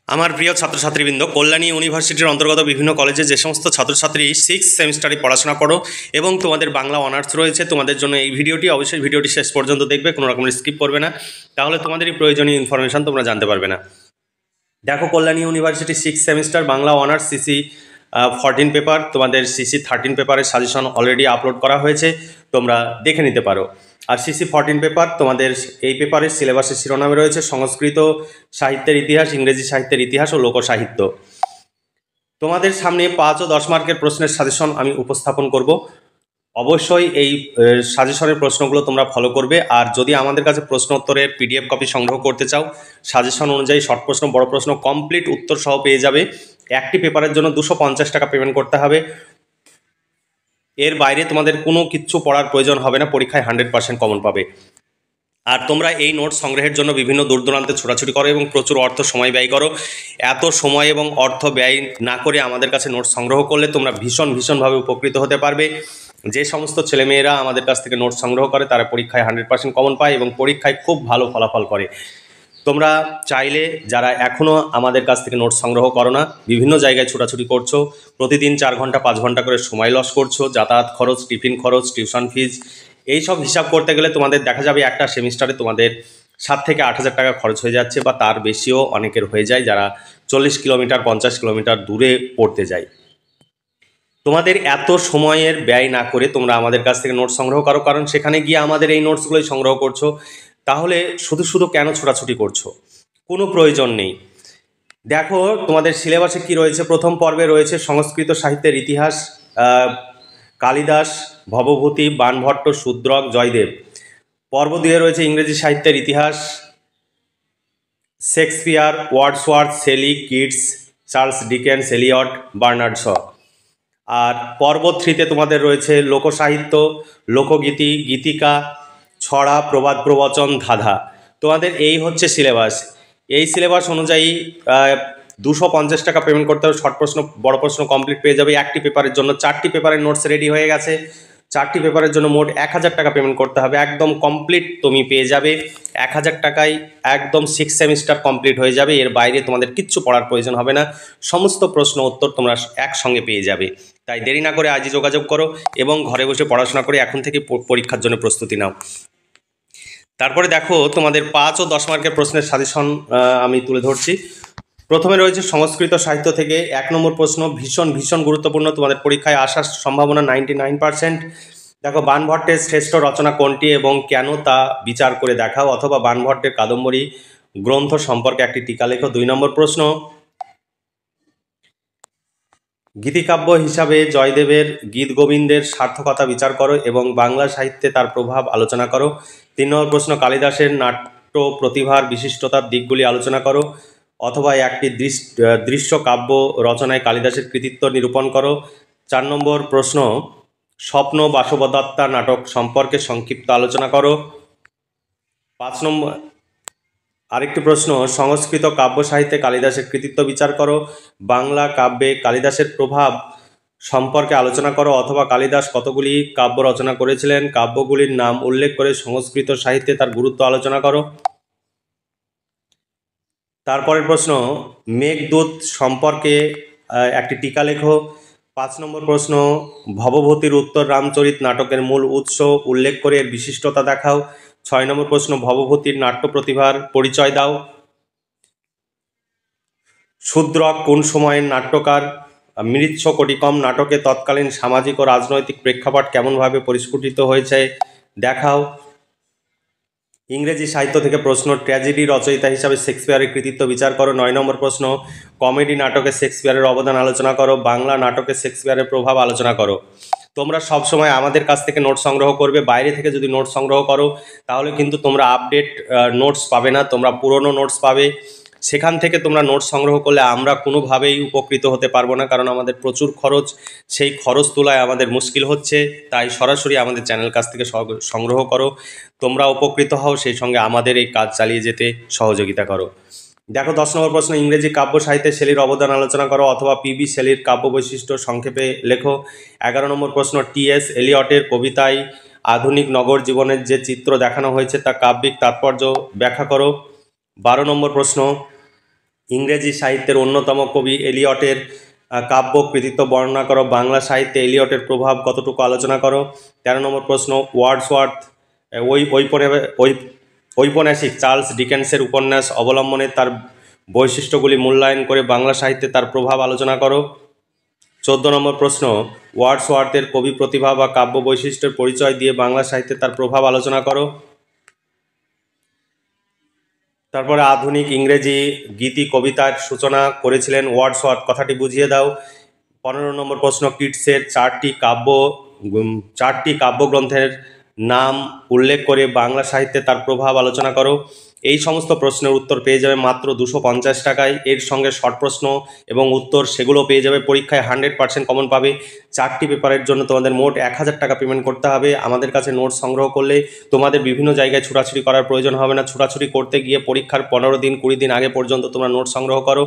আমার প্রিয় ছাত্রছাত্রীবৃন্দ, কল্যাণী ইউনিভার্সিটির অন্তর্গত বিভিন্ন কলেজে যে সমস্ত ছাত্রছাত্রী 6th সেমিস্টারে পড়াশোনা করো এবং তোমাদের বাংলা অনার্স রয়েছে, তোমাদের জন্য এই ভিডিওটি অবশ্যই ভিডিওটি শেষ পর্যন্ত দেখবে, কোনো রকমের স্কিপ করবে না, তাহলে তোমাদের এই প্রয়োজনীয় ইনফরমেশান তোমরা জানতে পারবে না। দেখো, Kalyani university 6th semester Bangla honours CC 14 paper, তোমাদের সিসি 13 পেপারের সাজেশন অলরেডি আপলোড করা হয়েছে, তোমরা দেখে নিতে পারো। আর সিসি 14 পেপার তোমাদের এই পেপারের সিলেবাসের শিরোনামে রয়েছে সংস্কৃত সাহিত্যের ইতিহাস, ইংরেজি সাহিত্যের ইতিহাস ও লোকসাহিত্য। তোমাদের সামনে 5 ও 10 মার্কের প্রশ্নের সাজেশন আমি উপস্থাপন করব। অবশ্যই এই সাজেশনের প্রশ্নগুলো তোমরা ফলো করবে। আর যদি আমাদের কাছে প্রশ্ন উত্তরের পিডিএফ কপি সংগ্রহ করতে চাও, সাজেশন অনুযায়ী শর্ট প্রশ্ন, বড় প্রশ্ন কমপ্লিট উত্তর সহ পেয়ে যাবে। একটি পেপারের জন্য 250 টাকা পেমেন্ট করতে হবে। এর বাইরে তোমাদের কোনো কিচ্ছু পড়ার প্রয়োজন হবে না, পরীক্ষায় 100% কমন পাবে। আর তোমরা এই নোটস সংগ্রহের জন্য বিভিন্ন দূর দূরান্তে ছোটাছুটি করো এবং প্রচুর অর্থ সময় ব্যয় করো। এত সময় এবং অর্থ ব্যয় না করে আমাদের কাছে নোটস সংগ্রহ করলে তোমরা ভীষণভাবে উপকৃত হতে পারবে। যে সমস্ত ছেলেমেয়েরা আমাদের কাছ থেকে নোটস সংগ্রহ করে তারা পরীক্ষায় 100% কমন পায় এবং পরীক্ষায় খুব ভালো ফলাফল করে। তোমরা চাইলে যারা এখনও আমাদের কাছ থেকে নোটস সংগ্রহ করো না, বিভিন্ন জায়গায় ছোটাছুটি করছো, প্রতিদিন 4 ঘন্টা 5 ঘন্টা করে সময় লস করছো, যাতায়াত খরচ, টিফিন খরচ, টিউশন ফিজ, এই সব হিসাব করতে গেলে তোমাদের দেখা যাবে একটা সেমিস্টারে তোমাদের 7 থেকে 8 হাজার টাকা খরচ হয়ে যাচ্ছে, বা তার বেশিও অনেকের হয়ে যায় যারা 40 কিলোমিটার 50 কিলোমিটার দূরে পড়তে যায়। তোমাদের এত সময়ের ব্যয় না করে তোমরা আমাদের কাছ থেকে নোটস সংগ্রহ করো, কারণ সেখানে গিয়ে আমাদের এই নোটসগুলোই সংগ্রহ করছো। তাহলে শুধু কেন ছোটাছুটি করছো? কোনো প্রয়োজন নেই। দেখো, তোমাদের সিলেবাসে কি রয়েছে। প্রথম পর্বে রয়েছে সংস্কৃত সাহিত্যের ইতিহাস, কালিদাস, ভবভূতি, বাণভট্ট, শূদ্রক, জয়দেব। পর্ব 2 রয়েছে ইংরেজি সাহিত্যের ইতিহাস, Shakespeare, Wordsworth, Shelley, Keats, Charles Dickens, Eliot, Bernard Shaw. আর পর্ব 3 তোমাদের রয়েছে লোকসাহিত্য, লোকগীতি, গীতিকা, ছড়া, প্রবাদ প্রবচন, ধাঁধা। তোমাদের এই হচ্ছে সিলেবাস। এই সিলেবাস অনুযায়ী 250 টাকা পেমেন্ট করতে হবে। শর্ট প্রশ্ন, বড় প্রশ্ন কমপ্লিট পেয়ে যাবে। একটি পেপারের জন্য 4টি পেপারের নোটস রেডি হয়ে গেছে। 4টি পেপারের জন্য মোট 1000 টাকা পেমেন্ট করতে হবে। একদম কমপ্লিট তুমি পেয়ে যাবে 1000 টাকায়। একদম 6 সেমিস্টার কমপ্লিট হয়ে যাবে। এর বাইরে তোমাদের কিচ্ছু পড়ার প্রয়োজন হবে না, সমস্ত প্রশ্ন উত্তর তোমরা একসঙ্গে পেয়ে যাবে। তাই দেরি না করে আজই যোগাযোগ করো এবং ঘরে বসে পড়াশোনা করে এখন থেকে পরীক্ষার জন্য প্রস্তুতি নাও। তারপরে দেখো, তোমাদের 5 ও 10 মার্কের প্রশ্নের সাজেশন আমি তুলে ধরছি। প্রথমে রয়েছে সংস্কৃত সাহিত্য থেকে 1 নম্বর প্রশ্ন, ভীষণ গুরুত্বপূর্ণ, তোমাদের পরীক্ষায় আসার সম্ভাবনা 99%। দেখো, বাণভট্টের শ্রেষ্ঠ রচনা কোনটি এবং কেন তা বিচার করে দেখাও, অথবা বাণভট্টের কাদম্বরী গ্রন্থ সম্পর্কে একটি টিকা লেখো। 2 নম্বর প্রশ্ন, গীতিকাব্য হিসাবে জয়দেবের গীত গোবিন্দের সার্থকতা বিচার করো এবং বাংলা সাহিত্যে তার প্রভাব আলোচনা করো। 3 নম্বর প্রশ্ন, কালিদাসের নাট্য প্রতিভার বিশিষ্টতার দিকগুলি আলোচনা করো, অথবা একটি দৃশ্য কাব্য রচনায় কালিদাসের কৃতিত্ব নিরূপণ করো। 4 নম্বর প্রশ্ন, স্বপ্ন বাসবদত্তা নাটক সম্পর্কে সংক্ষিপ্ত আলোচনা করো। 5 নম্বর আরেকটি প্রশ্ন, সংস্কৃত কাব্য সাহিত্যে কালিদাসের কৃতিত্ব বিচার করো, বাংলা কাব্যে কালিদাসের প্রভাব সম্পর্কে আলোচনা করো, অথবা কালিদাস কতগুলি কাব্য রচনা করেছিলেন, কাব্যগুলির নাম উল্লেখ করে সংস্কৃত সাহিত্যে তার গুরুত্ব আলোচনা করো। তারপরের প্রশ্ন, মেঘদূত সম্পর্কে একটি টিকা লেখো। 5 নম্বর প্রশ্ন, ভবভূতির উত্তর রামচরিত নাটকের মূল উৎস উল্লেখ করে এর বিশিষ্টতা দেখাও। 6 নম্বর প্রশ্ন, ভবভূতির নাট্য প্রতিভার পরিচয় দাও। শূদ্রক কোন সময়ের নাট্যকার? মৃচ্ছকটিকম নাটকে তৎকালীন সামাজিক ও রাজনৈতিক প্রেক্ষাপট কেমনভাবে পরিস্ফুটিত হয়েছে দেখাও। ইংরেজি সাহিত্য থেকে প্রশ্ন, ট্র্যাজেডি রচয়িতা হিসাবে শেক্সপিয়ারের কৃতিত্ব বিচার করো। 9 নম্বর প্রশ্ন, কমেডি নাটকে শেক্সপিয়ারের অবদান আলোচনা করো, বাংলা নাটকে শেক্সপিয়ারের প্রভাব আলোচনা করো। তোমরা সবসময় আমাদের কাছ থেকে নোট সংগ্রহ করবে। বাইরে থেকে যদি নোট সংগ্রহ করো তাহলে কিন্তু তোমরা আপডেট নোটস পাবে না, তোমরা পুরনো নোটস পাবে। সেখান থেকে তোমরা নোট সংগ্রহ করলে আমরা কোনোভাবেই উপকৃত হতে পারবো না, কারণ আমাদের প্রচুর খরচ। সেই খরচ তোলায় আমাদের মুশকিল হচ্ছে। তাই সরাসরি আমাদের চ্যানেল কাছ থেকে সংগ্রহ করো, তোমরা উপকৃত হও, সেই সঙ্গে আমাদের এই কাজ চালিয়ে যেতে সহযোগিতা করো। দেখো, 10 নম্বর প্রশ্ন, ইংরেজি কাব্য সাহিত্যে শেলির অবদান আলোচনা করো, অথবা পিবি শেলির কাব্য বৈশিষ্ট্য সংক্ষেপে লেখো। 11 নম্বর প্রশ্ন, টি.এস. এলিয়টের কবিতায় আধুনিক নগর জীবনের যে চিত্র দেখানো হয়েছে তা কাব্যিক তাৎপর্য ব্যাখ্যা করো। 12 নম্বর প্রশ্ন, ইংরেজি সাহিত্যের অন্যতম কবি এলিয়টের কাব্য কৃতিত্ব বর্ণনা করো। বাংলা সাহিত্যে এলিয়টের প্রভাব কতটুকু আলোচনা করো। 13 নম্বর প্রশ্ন, ওয়ার্ডসওয়ার্থ ঔপন্যাসিক চার্লস ডিকেন্সের উপন্যাস অবলম্বনে তার বৈশিষ্ট্যগুলি মূল্যায়ন করে বাংলা সাহিত্যে তার প্রভাব আলোচনা করো। 14 নম্বর প্রশ্ন, ওয়ার্ডসওয়ার্থের কবি প্রতিভা বা কাব্য বৈশিষ্ট্যের পরিচয় দিয়ে বাংলা সাহিত্যে তার প্রভাব আলোচনা করো। তারপরে আধুনিক ইংরেজি গীতি কবিতার সূচনা করেছিলেন ওয়ার্ডসওয়ার্থ, কথাটি বুঝিয়ে দাও। 15 নম্বর প্রশ্ন, কিটসের চারটি কাব্যগ্রন্থের নাম উল্লেখ করে বাংলা সাহিত্যে তার প্রভাব আলোচনা করো। এই সমস্ত প্রশ্নের উত্তর পেয়ে যাবে মাত্র 250 টাকায়। এর সঙ্গে শর্ট প্রশ্ন এবং উত্তর সেগুলো পেয়ে যাবে। পরীক্ষায় 100% কমন পাবে। 4টি পেপারের জন্য তোমাদের মোট 1000 টাকা পেমেন্ট করতে হবে। আমাদের কাছে নোটস সংগ্রহ করলে তোমাদের বিভিন্ন জায়গায় ছুটাছুটি করার প্রয়োজন হবে না। ছুটাছুটি করতে গিয়ে পরীক্ষার 15 দিন 20 দিন আগে পর্যন্ত তোমরা নোটস সংগ্রহ করো,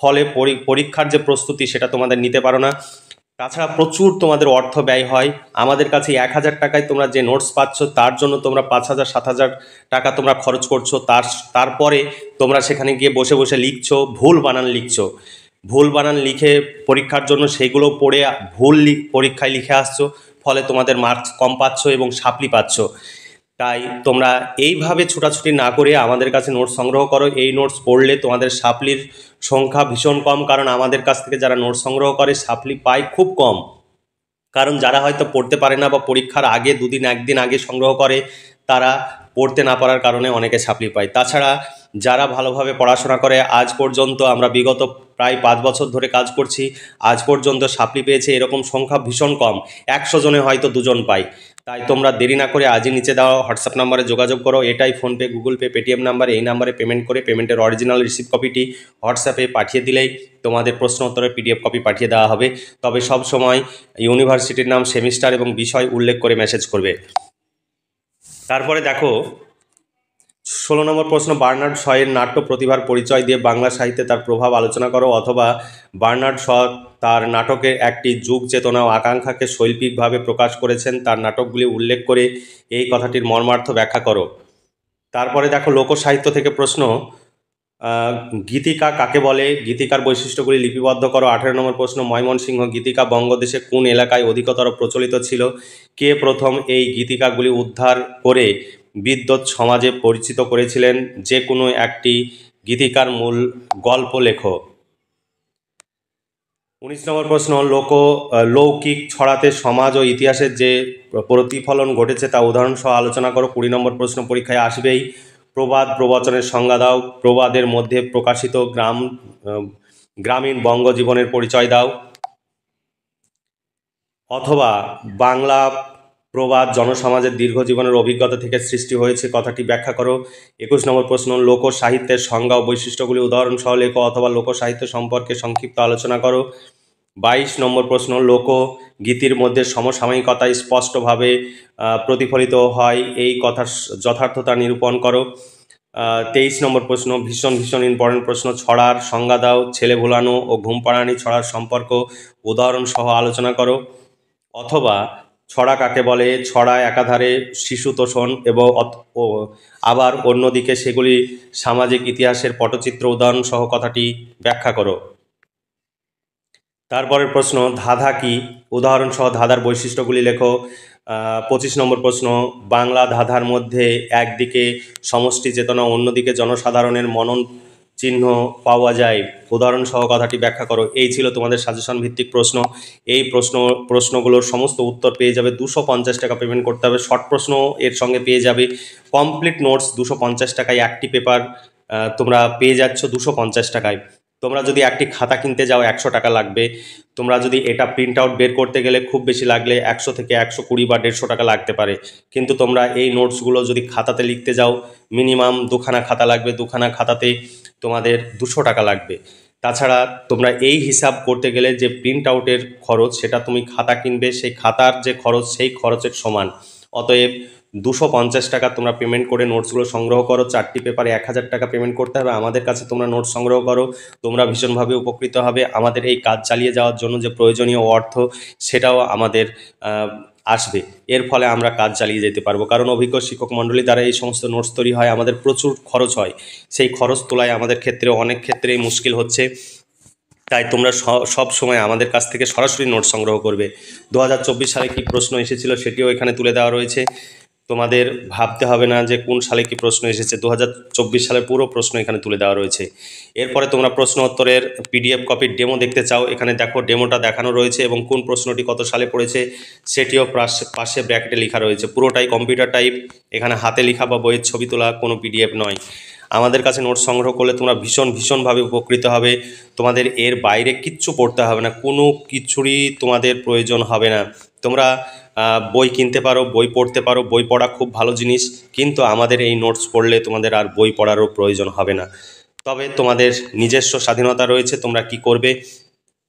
ফলে পরীক্ষার যে প্রস্তুতি সেটা তোমাদের নিতে পারো না। তাছাড়া প্রচুর তোমাদের অর্থ ব্যয় হয়। আমাদের কাছে 1000 টাকায় তোমরা যে নোটস পাচ্ছ তার জন্য তোমরা 5000 7000 টাকা তোমরা খরচ করছো। তারপরে তোমরা সেখানে গিয়ে বসে বসে লিখছো, ভুল বানান লিখছো। ভুল বানান লিখে পরীক্ষার জন্য সেগুলো পড়ে পরীক্ষায় লিখে আসছো, ফলে তোমাদের মার্কস কম পাচ্ছ এবং সাপ্লি পাচ্ছ। তাই তোমরা এইভাবে ছুটাছুটি না করে আমাদের কাছে নোটস সংগ্রহ করো। এই নোটস পড়লে তোমাদের সাপ্লির সংখ্যা ভীষণ কম, কারণ আমাদের কাছ থেকে যারা নোটস সংগ্রহ করে সাপ্লি পায় খুব কম। কারণ যারা হয়তো পড়তে পারে না বা পরীক্ষার আগে 2 দিন 1 দিন আগে সংগ্রহ করে, তারা পড়তে না পারার কারণে অনেকে সাপ্লি পায়। তাছাড়া যারা ভালোভাবে পড়াশোনা করে, আজ পর্যন্ত আমরা বিগত প্রায় 5 বছর ধরে কাজ করছি, আজ পর্যন্ত সাপ্লি পেয়েছে এরকম সংখ্যা ভীষণ কম। 100 জনে হয়তো 2 জন পায়। তাই তোমরা দেরি না করে আজই নিচে দেওয়া হোয়াটসঅ্যাপ নাম্বারে যোগাযোগ করো। এটাই PhonePe, Google pay, Paytm number. এই নাম্বারে পেমেন্ট করে পেমেন্টের অরিজিনাল রিসিপ্ট কপিটি হোয়াটসঅ্যাপে পাঠিয়ে দিলেই তোমাদের প্রশ্ন উত্তরের পিডিএফ কপি পাঠিয়ে দেওয়া হবে। তবে সব সময় ইউনিভার্সিটির নাম, সেমিস্টার এবং বিষয় উল্লেখ করে মেসেজ করবে। তারপরে দেখো 16 নম্বর প্রশ্ন, বার্নার্ড শয়ের নাট্য প্রতিভার পরিচয় দিয়ে বাংলা সাহিত্যে তার প্রভাব আলোচনা করো। অথবা বার্নার্ড শ তার নাটকে একটি যুগ চেতনা ও আকাঙ্ক্ষাকে শৈল্পিকভাবে প্রকাশ করেছেন, তার নাটকগুলি উল্লেখ করে এই কথাটির মর্মার্থ ব্যাখ্যা করো। তারপরে দেখো লোকসাহিত্য থেকে প্রশ্ন, গীতিকা কাকে বলে, গীতিকার বৈশিষ্ট্যগুলি লিপিবদ্ধ করো। 18 নম্বর প্রশ্ন, ময়মনসিংহ গীতিকা বঙ্গদেশে কোন এলাকায় অধিকতর প্রচলিত ছিল, কে প্রথম এই গীতিকাগুলি উদ্ধার করে বিদ্বৎ সমাজে পরিচিত করেছিলেন, যে কোনো একটি গীতিকার মূল গল্প লেখো। 19 নম্বর প্রশ্ন, লৌকিক ছড়াতে সমাজ ও ইতিহাসের যে প্রতিফলন ঘটেছে তা উদাহরণসহ আলোচনা করো। 20 নম্বর প্রশ্ন পরীক্ষায় আসবেই। প্রবাদ প্রবচনের সংজ্ঞা দাও। প্রবাদের মধ্যে প্রকাশিত গ্রামীণ বঙ্গজীবনের পরিচয় দাও। অথবা বাংলা প্রবাদ জনসমাজের দীর্ঘ জীবনের অভিজ্ঞতা থেকে সৃষ্টি হয়েছে, কথাটি ব্যাখ্যা করো। 21 নম্বর প্রশ্ন, লোক সাহিত্যের সংজ্ঞা ও বৈশিষ্ট্যগুলি উদাহরণসহ লেখো। অথবা লোক সাহিত্য সম্পর্কে সংক্ষিপ্ত আলোচনা করো। 22 নম্বর প্রশ্ন, লোকগীতির মধ্যে সমসাময়িকতা স্পষ্টভাবে প্রতিফলিত হয়, এই কথার যথার্থতা নিরূপণ করো। 23 নম্বর প্রশ্ন, ভীষণ ভীষণ ইম্পর্টেন্ট প্রশ্ন, ছড়ার সংজ্ঞা দাও। ছেলে ভোলানো ও ঘুম পাড়ানি ছড়ার সম্পর্ক উদাহরণসহ আলোচনা করো। অথবা ছড়া কাকে বলে, ছড়া একাধারে শিশু তোষণ এবং আবার অন্যদিকে সেগুলি সামাজিক ইতিহাসের পটচিত্র উদাহরণসহ কথাটি ব্যাখ্যা করো। তারপরের প্রশ্ন, ধাঁধা কি, উদাহরণসহ ধাঁধার বৈশিষ্ট্যগুলি লেখো। 25 নম্বর প্রশ্ন, বাংলা ধাঁধার মধ্যে একদিকে সমষ্টি চেতনা, অন্যদিকে জনসাধারণের মনন চিহ্ন পাওয়া যায়, উদাহরণসহ কথাটি ব্যাখ্যা করো। এই ছিল তোমাদের সাজেশন ভিত্তিক প্রশ্ন। এই প্রশ্নগুলোর সমস্ত উত্তর পেয়ে যাবে। 250 টাকা পেমেন্ট করতে হবে। শর্ট প্রশ্ন এর সঙ্গে পেয়ে যাবে। কমপ্লিট নোটস 250 টাকায়, একটি পেপার তোমরা পেয়ে যাচ্ছ 250 টাকায়। তোমরা যদি একটি খাতা কিনতে যাও 100 টাকা লাগবে। তোমরা যদি এটা প্রিন্ট আউট বের করতে গেলে খুব বেশি লাগলে 100 থেকে 120 বা 150 টাকা লাগতে পারে। কিন্তু তোমরা এই নোটসগুলো যদি খাতাতে লিখতে যাও, মিনিমাম 2খানা খাতা লাগবে। 2খানা খাতাতে তোমাদের 200 টাকা লাগবে। তাছাড়া তোমরা এই হিসাব করতে গেলে যে প্রিন্ট আউটের খরচ, সেটা তুমি খাতা কিনবে, সেই খাতার যে খরচ সেই খরচের সমান। অতএব 250 টাকা তোমরা পেমেন্ট করে নোটসগুলো সংগ্রহ করো। 4টি পেপারে 1000 টাকা পেমেন্ট করতে হবে। আমাদের কাছে তোমরা নোটস সংগ্রহ করো, তোমরা ভীষণভাবে উপকৃত হবে। আমাদের এই কাজ চালিয়ে যাওয়ার জন্য যে প্রয়োজনীয় অর্থ, সেটাও আমাদের আসবে। এর ফলে আমরা কাজ চালিয়ে যেতে পারবো, কারণ অভিজ্ঞ শিক্ষক মণ্ডলী দ্বারা এই সমস্ত নোটস তৈরি হয়, আমাদের প্রচুর খরচ হয়। সেই খরচ তোলায় আমাদের ক্ষেত্রে অনেক ক্ষেত্রেই মুশকিল হচ্ছে। তাই তোমরা সব সময় আমাদের কাছ থেকে সরাসরি নোট সংগ্রহ করবে। 2024 সালে কী প্রশ্ন এসেছিল সেটিও এখানে তুলে দেওয়া রয়েছে। তোমাদের ভাবতে হবে না যে কোন সালে কি প্রশ্ন এসেছে, 2024 সালের পুরো প্রশ্ন এখানে তুলে দেওয়া রয়েছে। এরপরে তোমরা প্রশ্ন উত্তরের পিডিএফ কপির ডেমো দেখতে চাও, এখানে দেখো ডেমোটা দেখানো রয়েছে এবং কোন প্রশ্নটি কত সালে পড়েছে সেটিও পাশে ব্র্যাকেটে লেখা রয়েছে। পুরোটাই কম্পিউটার টাইপ, এখানে হাতে লেখা বা বইয়ের ছবি তোলা কোনো পিডিএফ নয়। আমাদের কাছে নোট সংগ্রহ করলে তোমরা ভীষণভাবে উপকৃত হবে। তোমাদের এর বাইরে কিচ্ছু পড়তে হবে না, কোনো কিছুরই তোমাদের প্রয়োজন হবে না। তোমরা বই কিনতে পারো, বই পড়তে পারো, বই পড়া খুব ভালো জিনিস, কিন্তু আমাদের এই নোটস পড়লে তোমাদের আর বই পড়ারও প্রয়োজন হবে না। তবে তোমাদের নিজস্ব স্বাধীনতা রয়েছে, তোমরা কি করবে।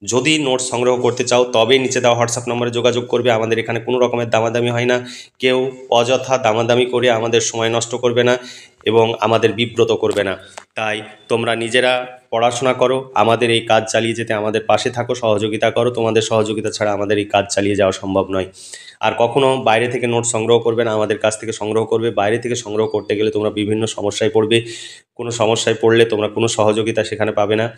যদি নোটস সংগ্রহ করতে চাও তবেই নিচে দেওয়া হোয়াটসঅ্যাপ নম্বরে যোগাযোগ করবে। আমাদের এখানে কোনো রকমের দামাদামি হয় না, কেউ অযথা দামাদামি করে আমাদের সময় নষ্ট করবে না এবং আমাদের বিব্রত করবে না। তাই তোমরা নিজেরা পড়াশোনা করো, আমাদের এই কাজ চালিয়ে যেতে আমাদের পাশে থাকো, সহযোগিতা করো। তোমাদের সহযোগিতা ছাড়া আমাদের এই কাজ চালিয়ে যাওয়া সম্ভব নয়। আর কখনো বাইরে থেকে নোট সংগ্রহ করবে না, আমাদের কাছ থেকে সংগ্রহ করবে। বাইরে থেকে সংগ্রহ করতে গেলে তোমরা বিভিন্ন সমস্যায় পড়বে, কোনো সমস্যায় পড়লে তোমরা কোনো সহযোগিতা সেখানে পাবে না।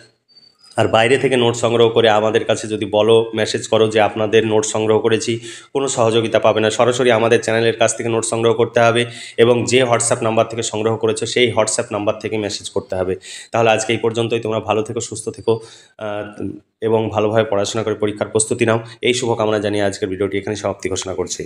আর বাইরে থেকে নোট সংগ্রহ করে আমাদের কাছে যদি বলো, মেসেজ করো যে আপনাদের নোট সংগ্রহ করেছি, কোনো সহযোগিতা পাবে না। সরাসরি আমাদের চ্যানেলের কাছ থেকে নোট সংগ্রহ করতে হবে এবং যে হোয়াটসঅ্যাপ নাম্বার থেকে সংগ্রহ করেছো সেই হোয়াটসঅ্যাপ নাম্বার থেকে মেসেজ করতে হবে। তাহলে আজকে এই পর্যন্তই। তোমরা ভালো থেকো, সুস্থ থেকো এবং ভালোভাবে পড়াশোনা করে পরীক্ষার প্রস্তুতি নাও। এই শুভকামনা জানিয়ে আজকের ভিডিওটি এখানে সমাপ্তি ঘোষণা করছি।